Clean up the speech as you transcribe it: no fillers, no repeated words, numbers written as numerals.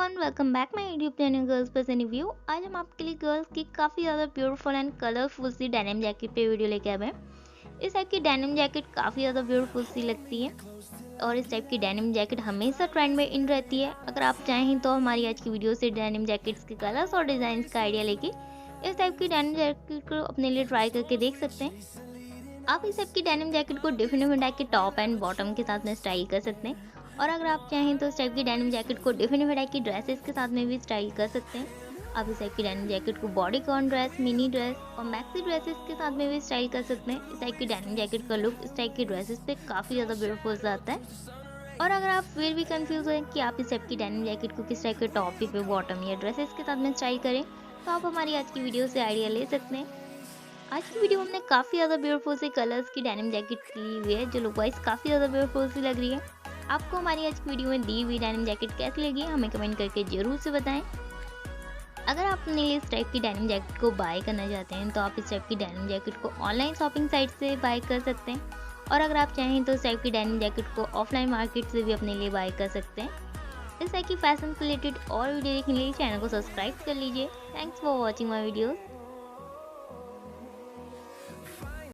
Everyone, welcome back my YouTube channel girls fashion review. आज हम आपके लिए गर्ल्स की काफ़ी ज़्यादा ब्यूटीफुल एंड कलरफुल सी डेनिम जैकेट पे वीडियो लेके आए हैं। इस टाइप की डेनिम जैकेट काफ़ी ज़्यादा ब्यूटीफुल सी लगती है और इस टाइप की डेनिम जैकेट हमेशा ट्रेंड में इन रहती है। अगर आप चाहें तो हमारी आज की वीडियो से डेनिम जैकेट्स के कलर्स और डिज़ाइन का आइडिया लेके इस टाइप की डेनिम जैकेट को अपने लिए ट्राई करके देख सकते हैं। आप इस टाइप की डेनिम जैकेट को डिफरेंट टाइप के टॉप एंड बॉटम के साथ में स्टाइल कर सकते हैं। और अगर आप चाहें तो इस टाइप की डेनिम जैकेट को डिफरेंट टाइप की ड्रेसेस के साथ में भी स्टाइल कर सकते हैं। आप इस टाइप की डेनिम जैकेट को body con dress, mini dress और मैक्सी ड्रेसेस के साथ में भी स्टाइल कर सकते हैं। इस टाइप की डेनिम जैकेट का लुक इस टाइप की ड्रेसेस पे काफ़ी ज़्यादा ब्यूटीफुल आता है। और अगर आप फिर भी कंफ्यूज हैं कि आप इस टाइप की डेनिम जैकेट को किस टाइप के टॉप पे, बॉटम या ड्रेसेस के साथ में स्टाइल करें, तो आप हमारी आज की वीडियो से आइडिया ले सकते हैं। आज की वीडियो में हमने काफ़ी ज़्यादा ब्यूटीफुल से कलर्स की डेनिम जैकेट ली हुई है जो लुक वाइज काफ़ी ज़्यादा ब्यूटीफुल सी लग रही है। आपको हमारी आज की वीडियो में दी हुई डेनिम जैकेट कैसी लगी हमें कमेंट करके ज़रूर से बताएं। अगर आप अपने लिए इस टाइप की डेनिम जैकेट को बाय करना चाहते हैं तो आप इस टाइप की डेनिम जैकेट को ऑनलाइन शॉपिंग साइट से बाय कर सकते हैं। और अगर आप चाहें तो इस टाइप की डेनिम जैकेट को ऑफलाइन मार्केट से भी अपने लिए बाय कर सकते हैं। इस टाइप की फैशन से रिलेटेड और वीडियो देखने के लिए चैनल को सब्सक्राइब कर लीजिए। Thanks for watching my videos.